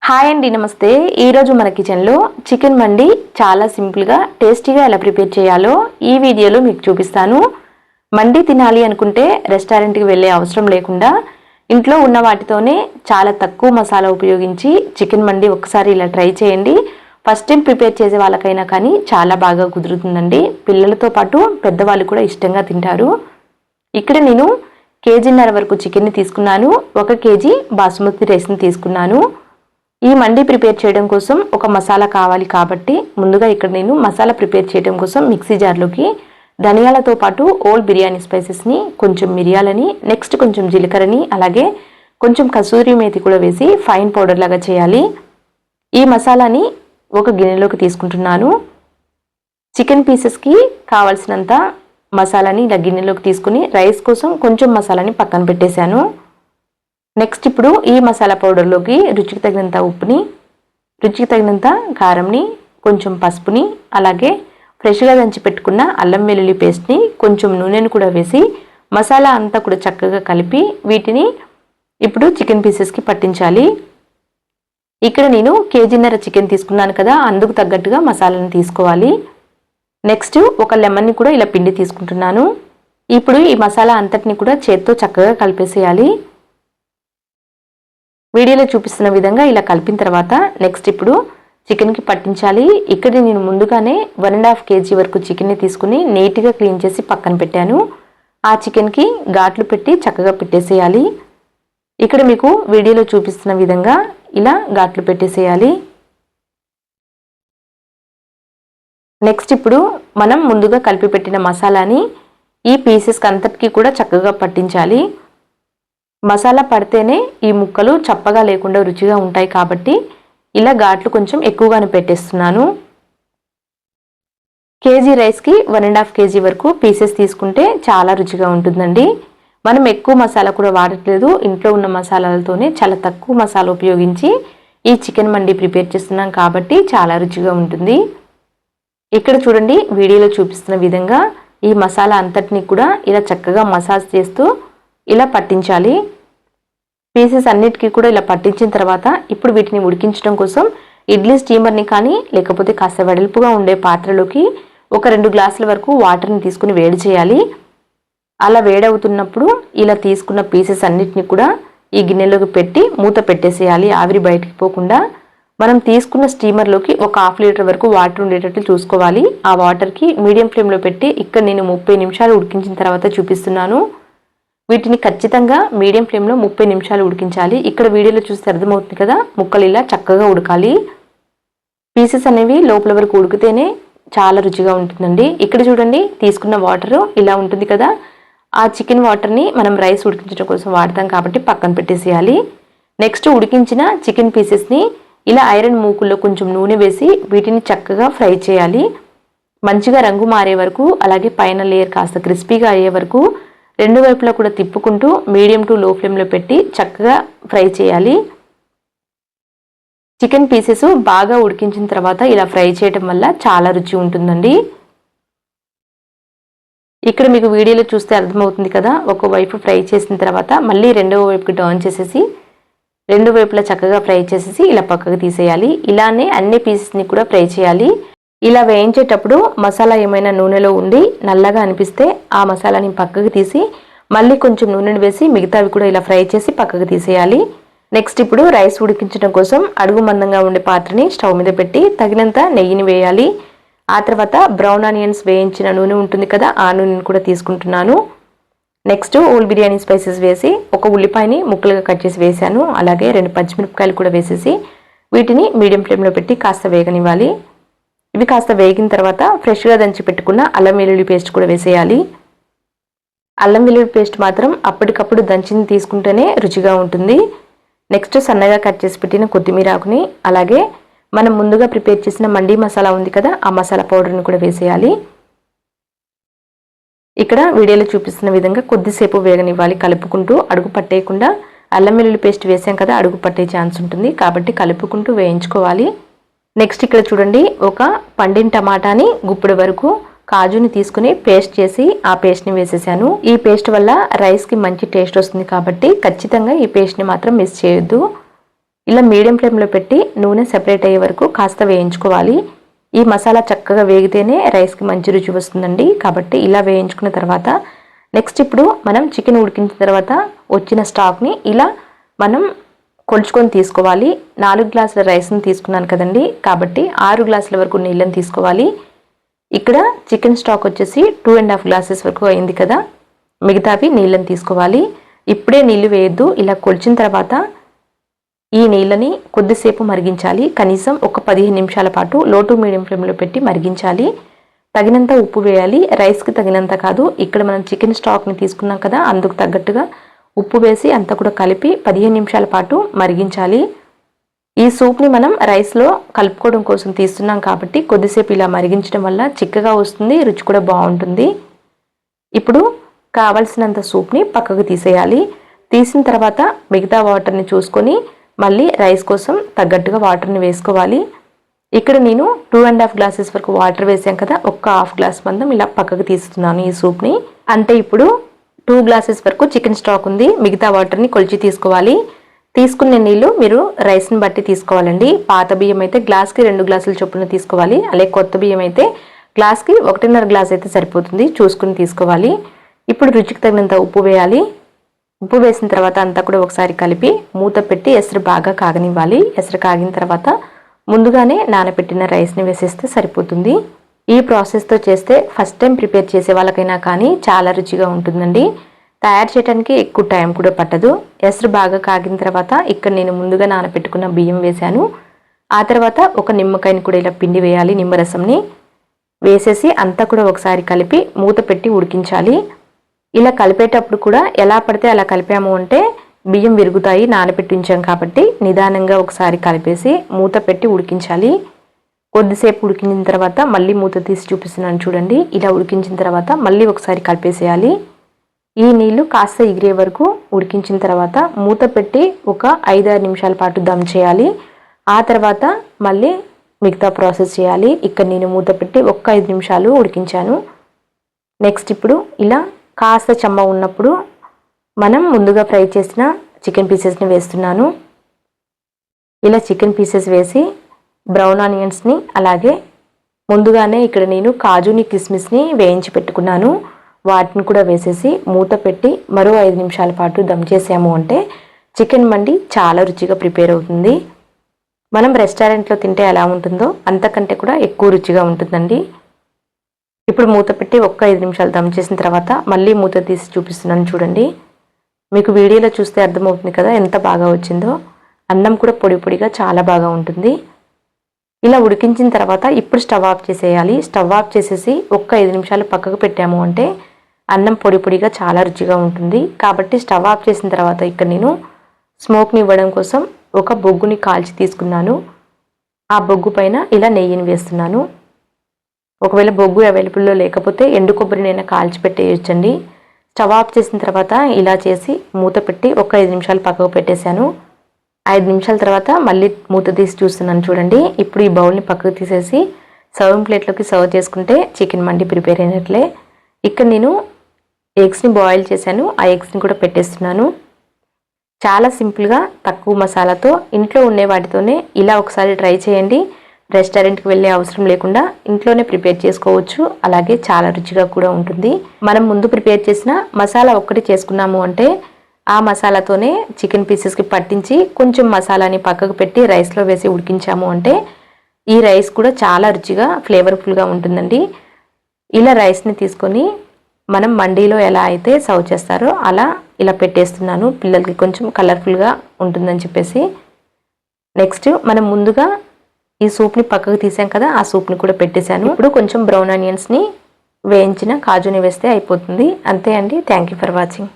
Hi అండి, నమస్తే. ఈరోజు మన కిచెన్లో చికెన్ మండి చాలా సింపుల్గా టేస్టీగా ఎలా ప్రిపేర్ చేయాలో ఈ వీడియోలో మీకు చూపిస్తాను. మండి తినాలి అనుకుంటే రెస్టారెంట్కి వెళ్ళే అవసరం లేకుండా ఇంట్లో ఉన్న వాటితోనే చాలా తక్కువ మసాలా ఉపయోగించి చికెన్ మండి ఒకసారి ఇలా ట్రై చేయండి. ఫస్ట్ టైం ప్రిపేర్ చేసే వాళ్ళకైనా కానీ చాలా బాగా కుదురుతుందండి. పిల్లలతో పాటు పెద్దవాళ్ళు కూడా ఇష్టంగా తింటారు. ఇక్కడ నేను కేజీన్నర వరకు చికెన్ని తీసుకున్నాను. 1 కేజీ బాస్మతి రైస్ని తీసుకున్నాను. ఈ మండి ప్రిపేర్ చేయడం కోసం ఒక మసాలా కావాలి కాబట్టి ముందుగా ఇక్కడ నేను మసాలా ప్రిపేర్ చేయడం కోసం మిక్సీ జార్లోకి ధనియాలతో పాటు ఓల్ బిర్యానీ స్పైసెస్ని, కొంచెం మిరియాలని, నెక్స్ట్ కొంచెం జీలకర్రని, అలాగే కొంచెం కసూరి మేతి కూడా వేసి ఫైన్ పౌడర్ లాగా చేయాలి. ఈ మసాలాని ఒక గిన్నెలోకి తీసుకుంటున్నాను. చికెన్ పీసెస్కి కావాల్సినంత మసాలాని ఇలా గిన్నెలోకి తీసుకుని రైస్ కోసం కొంచెం మసాలాని పక్కన పెట్టేశాను. నెక్స్ట్ ఇప్పుడు ఈ మసాలా పౌడర్లోకి రుచికి తగినంత ఉప్పుని, రుచికి తగినంత కారంని, కొంచెం పసుపుని, అలాగే ఫ్రెష్గా దంచి పెట్టుకున్న అల్లం వెల్లుల్లి పేస్ట్ని, కొంచెం నూనెను కూడా వేసి మసాలా అంతా కూడా చక్కగా కలిపి వీటిని ఇప్పుడు చికెన్ పీసెస్కి పట్టించాలి. ఇక్కడ నేను కేజీన్నర చికెన్ తీసుకున్నాను కదా, అందుకు తగ్గట్టుగా మసాలాను తీసుకోవాలి. నెక్స్ట్ ఒక లెమన్ని కూడా ఇలా పిండి తీసుకుంటున్నాను. ఇప్పుడు ఈ మసాలా అంతటిని కూడా చేత్తో చక్కగా కలిపేసేయాలి. వీడియోలో చూపిస్తున్న విధంగా ఇలా కలిపిన తర్వాత నెక్స్ట్ ఇప్పుడు చికెన్కి పట్టించాలి. ఇక్కడ నేను ముందుగానే 1.5 కేజీ వరకు చికెన్ని తీసుకుని నీట్గా క్లీన్ చేసి పక్కన పెట్టాను. ఆ చికెన్కి ఘాట్లు పెట్టి చక్కగా పెట్టేసేయాలి. ఇక్కడ మీకు వీడియోలో చూపిస్తున్న విధంగా ఇలా ఘాట్లు పెట్టేసేయాలి. నెక్స్ట్ ఇప్పుడు మనం ముందుగా కలిపి పెట్టిన మసాలాని ఈ పీసెస్కి అంతటికీ కూడా చక్కగా పట్టించాలి. మసాలా పడితేనే ఈ ముక్కలు చప్పగా లేకుండా రుచిగా ఉంటాయి కాబట్టి ఇలా ఘాట్లు కొంచెం ఎక్కువగానే పెట్టేస్తున్నాను. కేజీ రైస్కి 1.5 కేజీ వరకు పీసెస్ తీసుకుంటే చాలా రుచిగా ఉంటుందండి. మనం ఎక్కువ మసాలా కూడా వాడట్లేదు. ఇంట్లో ఉన్న మసాలాలతోనే చాలా తక్కువ మసాలా ఉపయోగించి ఈ చికెన్ మండి ప్రిపేర్ చేస్తున్నాం కాబట్టి చాలా రుచిగా ఉంటుంది. ఇక్కడ చూడండి, వీడియోలో చూపిస్తున్న విధంగా ఈ మసాలా అంతటిని కూడా ఇలా చక్కగా మసాజ్ చేస్తూ ఇలా పట్టించాలి. పీసెస్ అన్నిటికీ కూడా ఇలా పట్టించిన తర్వాత ఇప్పుడు వీటిని ఉడికించడం కోసం ఇడ్లీ స్టీమర్ని కానీ లేకపోతే కాస్త వెడల్పుగా ఉండే పాత్రలోకి ఒక 2 గ్లాసుల వరకు వాటర్ని తీసుకుని వేడి చేయాలి. అలా వేడవుతున్నప్పుడు ఇలా తీసుకున్న పీసెస్ అన్నిటిని కూడా ఈ గిన్నెలోకి పెట్టి మూత పెట్టేసేయాలి. ఆవిరి బయటికి పోకుండా మనం తీసుకున్న స్టీమర్లోకి ఒక 1/2 లీటర్ వరకు వాటర్ ఉండేటట్లు చూసుకోవాలి. ఆ వాటర్కి మీడియం ఫ్లేమ్లో పెట్టి ఇక్కడ నేను 30 నిమిషాలు ఉడికించిన తర్వాత చూపిస్తున్నాను. వీటిని ఖచ్చితంగా మీడియం ఫ్లేమ్లో 30 నిమిషాలు ఉడికించాలి. ఇక్కడ వీడియోలో చూస్తే అర్థమవుతుంది కదా, ముక్కలు ఇలా చక్కగా ఉడకాలి. పీసెస్ అనేవి లోపల వరకు ఉడికితేనే చాలా రుచిగా ఉంటుందండి. ఇక్కడ చూడండి, తీసుకున్న వాటర్ ఇలా ఉంటుంది కదా, ఆ చికెన్ వాటర్ని మనం రైస్ ఉడికించడం కోసం వాడతాం కాబట్టి పక్కన పెట్టేసేయాలి. నెక్స్ట్ ఉడికించిన చికెన్ పీసెస్ని ఇలా ఐరన్ మూకుల్లో కొంచెం నూనె వేసి వీటిని చక్కగా ఫ్రై చేయాలి. మంచిగా రంగు మారే వరకు, అలాగే పైన లేయర్ కాస్త క్రిస్పీగా అయ్యే వరకు 2 వైపులా కూడా తిప్పుకుంటూ మీడియం టు లో ఫ్లేమ్లో పెట్టి చక్కగా ఫ్రై చేయాలి. చికెన్ పీసెస్ బాగా ఉడికించిన తర్వాత ఇలా ఫ్రై చేయడం వల్ల చాలా రుచి ఉంటుందండి. ఇక్కడ మీకు వీడియోలో చూస్తే అర్థమవుతుంది కదా, ఒకవైపు ఫ్రై చేసిన తర్వాత మళ్ళీ రెండవ వైపుకి టర్న్ చేసేసి 2 వైపులా చక్కగా ఫ్రై చేసేసి ఇలా పక్కకు తీసేయాలి. ఇలానే అన్ని పీసెస్ని కూడా ఫ్రై చేయాలి. ఇలా వేయించేటప్పుడు మసాలా ఏమైనా నూనెలో ఉండి నల్లగా అనిపిస్తే ఆ మసాలాని పక్కకు తీసి మళ్ళీ కొంచెం నూనెను వేసి మిగతావి కూడా ఇలా ఫ్రై చేసి పక్కకు తీసేయాలి. నెక్స్ట్ ఇప్పుడు రైస్ ఉడికించడం కోసం అడుగు మందంగా ఉండే పాత్రని స్టవ్ మీద పెట్టి తగినంత నెయ్యిని వేయాలి. ఆ తర్వాత బ్రౌన్ ఆనియన్స్ వేయించిన నూనె ఉంటుంది కదా, ఆ నూనెను కూడా తీసుకుంటున్నాను. నెక్స్ట్ ఓల్ బిర్యానీ స్పైసెస్ వేసి ఒక ఉల్లిపాయని ముక్కలుగా కట్ చేసి వేసాను. అలాగే 2 పచ్చిమిరపకాయలు కూడా వేసేసి వీటిని మీడియం ఫ్లేమ్లో పెట్టి కాస్త వేగనివ్వాలి. ఇవి కాస్త వేగిన తర్వాత ఫ్రెష్గా దంచి పెట్టుకున్న అల్లం వెల్లుల్లి పేస్ట్ కూడా వేసేయాలి. అల్లం వెల్లుల్లి పేస్ట్ మాత్రం అప్పటికప్పుడు దంచింది తీసుకుంటేనే రుచిగా ఉంటుంది. నెక్స్ట్ సన్నగా కట్ చేసి పెట్టిన కొత్తిమీర ఆకుని, అలాగే మనం ముందుగా ప్రిపేర్ చేసిన మండీ మసాలా ఉంది కదా, ఆ మసాలా పౌడర్ని కూడా వేసేయాలి. ఇక్కడ వీడియోలో చూపిస్తున్న విధంగా కొద్దిసేపు వేగనివ్వాలి కలుపుకుంటూ. అడుగు పట్టేయకుండా, అల్లం వెల్లుల్లి పేస్ట్ వేసాం కదా, అడుగు పట్టే ఛాన్స్ ఉంటుంది కాబట్టి కలుపుకుంటూ వేయించుకోవాలి. నెక్స్ట్ ఇక్కడ చూడండి, ఒక పండిన టమాటాని గుప్పెడు వరకు కాజుని తీసుకుని పేస్ట్ చేసి ఆ పేస్ట్ని వేసేసాను. ఈ పేస్ట్ వల్ల రైస్కి మంచి టేస్ట్ వస్తుంది కాబట్టి ఖచ్చితంగా ఈ పేస్ట్ని మాత్రం మిస్ చేయొద్దు. ఇలా మీడియం ఫ్లేమ్లో పెట్టి నూనె సెపరేట్ అయ్యే వరకు కాస్త వేయించుకోవాలి. ఈ మసాలా చక్కగా వేగితేనే రైస్కి మంచి రుచి వస్తుందండి. కాబట్టి ఇలా వేయించుకున్న తర్వాత నెక్స్ట్ ఇప్పుడు మనం చికెన్ ఉడికించిన తర్వాత వచ్చిన స్టాక్ని ఇలా మనం కొలుచుకొని తీసుకోవాలి. 4 గ్లాసుల రైస్ని తీసుకున్నాను కదండి, కాబట్టి 6 గ్లాసుల వరకు నీళ్ళని తీసుకోవాలి. ఇక్కడ చికెన్ స్టాక్ వచ్చేసి 2.5 గ్లాసెస్ వరకు అయింది కదా, మిగతావి నీళ్ళని తీసుకోవాలి. ఇప్పుడే నీళ్ళు వేయద్దు, ఇలా కొలిచిన తర్వాత ఈ నీళ్ళని కొద్దిసేపు మరిగించాలి. కనీసం ఒక 15 నిమిషాల పాటు లో టు మీడియం ఫ్లేమ్లో పెట్టి మరిగించాలి. తగినంత ఉప్పు వేయాలి, రైస్కి తగినంత కాదు. ఇక్కడ మనం చికెన్ స్టాక్ని తీసుకున్నాం కదా, అందుకు తగ్గట్టుగా ఉప్పు వేసి అంతా కూడా కలిపి 15 నిమిషాల పాటు మరిగించాలి. ఈ సూప్ని మనం రైస్లో కలుపుకోవడం కోసం తీస్తున్నాం కాబట్టి కొద్దిసేపు ఇలా మరిగించడం వల్ల చిక్కగా వస్తుంది, రుచి కూడా బాగుంటుంది. ఇప్పుడు కావలసినంత సూప్ని పక్కకు తీసేయాలి. తీసిన తర్వాత మిగతా వాటర్ని చూసుకొని మళ్ళీ రైస్ కోసం తగ్గట్టుగా వాటర్ని వేసుకోవాలి. ఇక్కడ నేను 2.5 గ్లాసెస్ వరకు వాటర్ వేసాం కదా, ఒక హాఫ్ గ్లాస్ మందం ఇలా పక్కకు తీస్తున్నాను ఈ సూప్ని. అంటే ఇప్పుడు 2 గ్లాసెస్ వరకు చికెన్ స్టాక్ ఉంది, మిగతా వాటర్ని కొలిచి తీసుకోవాలి. తీసుకునే నీళ్ళు మీరు రైస్ని బట్టి తీసుకోవాలండి. పాత బియ్యం అయితే గ్లాస్కి 2 గ్లాసుల చొప్పున తీసుకోవాలి. అలాగే కొత్త బియ్యం అయితే గ్లాస్కి 1.5 గ్లాస్ అయితే సరిపోతుంది, చూసుకుని తీసుకోవాలి. ఇప్పుడు రుచికి తగినంత ఉప్పు వేయాలి. ఉప్పు వేసిన తర్వాత అంతా కూడా ఒకసారి కలిపి మూత పెట్టి ఎసరు బాగా కాగనివ్వాలి. ఎసరు కాగిన తర్వాత ముందుగానే నానబెట్టిన రైస్ని వేసేస్తే సరిపోతుంది. ఈ ప్రాసెస్తో చేస్తే ఫస్ట్ టైం ప్రిపేర్ చేసే వాళ్ళకైనా కానీ చాలా రుచిగా ఉంటుందండి. తయారు చేయడానికి ఎక్కువ టైం కూడా పట్టదు. ఎసరు బాగా కాగిన తర్వాత ఇక్కడ నేను ముందుగా నానబెట్టుకున్న బియ్యం వేశాను. ఆ తర్వాత ఒక నిమ్మకాయని కూడా ఇలా పిండి వేయాలి, నిమ్మరసంని వేసేసి అంతా కూడా ఒకసారి కలిపి మూత పెట్టి ఉడికించాలి. ఇలా కలిపేటప్పుడు కూడా ఎలా పడితే అలా కలిపాము అంటే బియ్యం విరుగుతాయి, నానబెట్టి ఉంచాం కాబట్టి నిదానంగా ఒకసారి కలిపేసి మూత పెట్టి ఉడికించాలి. కొద్దిసేపు ఉడికించిన తర్వాత మళ్ళీ మూత తీసి చూపిస్తున్నాను చూడండి. ఇలా ఉడికించిన తర్వాత మళ్ళీ ఒకసారి కలిపేసేయాలి. ఈ నీళ్లు కాస్త ఎగిరే వరకు ఉడికించిన తర్వాత మూత పెట్టి ఒక 5-6 నిమిషాల పాటు దమ్ చేయాలి. ఆ తర్వాత మళ్ళీ మిగతా ప్రాసెస్ చేయాలి. ఇక్కడ నేను మూత పెట్టి ఒక 5 నిమిషాలు ఉడికించాను. నెక్స్ట్ ఇప్పుడు ఇలా కాస్త చెమ్మ ఉన్నప్పుడు మనం ముందుగా ఫ్రై చేసిన చికెన్ పీసెస్ని వేస్తున్నాను. ఇలా చికెన్ పీసెస్ వేసి బ్రౌన్ ఆనియన్స్ని అలాగే ముందుగానే ఇక్కడ నేను కాజుని కిస్మిస్ని వేయించి పెట్టుకున్నాను, వాటిని కూడా వేసేసి మూత పెట్టి మరో 5 నిమిషాల పాటు దమ్ చేసాము అంటే చికెన్ మండి చాలా రుచిగా ప్రిపేర్ అవుతుంది. మనం రెస్టారెంట్లో తింటే ఎలా ఉంటుందో అంతకంటే కూడా ఎక్కువ రుచిగా ఉంటుందండి. ఇప్పుడు మూత పెట్టి ఒక 5 నిమిషాలు దమ్ చేసిన తర్వాత మళ్ళీ మూత తీసి చూపిస్తున్నాను చూడండి. మీకు వీడియోలో చూస్తే అర్థమవుతుంది కదా ఎంత బాగా వచ్చిందో. అన్నం కూడా పొడి పొడిగా చాలా బాగా ఉంటుంది. ఇలా ఉడికించిన తర్వాత ఇప్పుడు స్టవ్ ఆఫ్ చేసేయాలి. స్టవ్ ఆఫ్ చేసేసి ఒక 5 నిమిషాలు పక్కకు పెట్టాము అంటే అన్నం పొడి పొడిగా చాలా రుచిగా ఉంటుంది. కాబట్టి స్టవ్ ఆఫ్ చేసిన తర్వాత ఇక్కడ నేను స్మోక్ని ఇవ్వడం కోసం ఒక బొగ్గుని కాల్చి తీసుకున్నాను. ఆ బొగ్గు పైన ఇలా నెయ్యిని వేస్తున్నాను. ఒకవేళ బొగ్గు అవైలబుల్లో లేకపోతే ఎండు కొబ్బరినైనా కాల్చి పెట్టేయచ్చండి. స్టవ్ ఆఫ్ చేసిన తర్వాత ఇలా చేసి మూత పెట్టి ఒక 5 నిమిషాలు పక్కకు పెట్టేశాను. 5 నిమిషాల తర్వాత మళ్ళీ మూత తీసి చూస్తున్నాను చూడండి. ఇప్పుడు ఈ బౌల్ని పక్కకు తీసేసి సర్వింగ్ ప్లేట్లోకి సర్వ్ చేసుకుంటే చికెన్ మండి ప్రిపేర్ అయినట్లే. ఇక్కడ నేను ఎగ్స్ని బాయిల్ చేశాను, ఆ ఎగ్స్ని కూడా పెట్టేస్తున్నాను. చాలా సింపుల్గా తక్కువ మసాలాతో ఇంట్లో ఉండే వాటితోనే ఇలా ఒకసారి ట్రై చేయండి. రెస్టారెంట్కి వెళ్ళే అవసరం లేకుండా ఇంట్లోనే ప్రిపేర్ చేసుకోవచ్చు. అలాగే చాలా రుచిగా కూడా ఉంటుంది. మనం ముందు ప్రిపేర్ చేసిన మసాలా ఒక్కటి చేసుకున్నాము అంటే ఆ మసాలాతోనే చికెన్ పీసెస్కి పట్టించి కొంచెం మసాలాని పక్కకు పెట్టి రైస్లో వేసి ఉడికించాము అంటే ఈ రైస్ కూడా చాలా రుచిగా ఫ్లేవర్ఫుల్గా ఉంటుందండి. ఇలా రైస్ని తీసుకొని మనం మండీలో ఎలా అయితే సర్వ్ చేస్తారో అలా ఇలా పెట్టేస్తున్నాను, పిల్లలకి కొంచెం కలర్ఫుల్గా ఉంటుందని చెప్పేసి. నెక్స్ట్ మనం ముందుగా ఈ సూప్ని పక్కకు తీసాం కదా, ఆ సూప్ని కూడా పెట్టేశాను. ఇప్పుడు కొంచెం బ్రౌన్ ఆనియన్స్ని వేయించిన కాజుని వేస్తే అయిపోతుంది. అంతే అండి. Thank you for watching.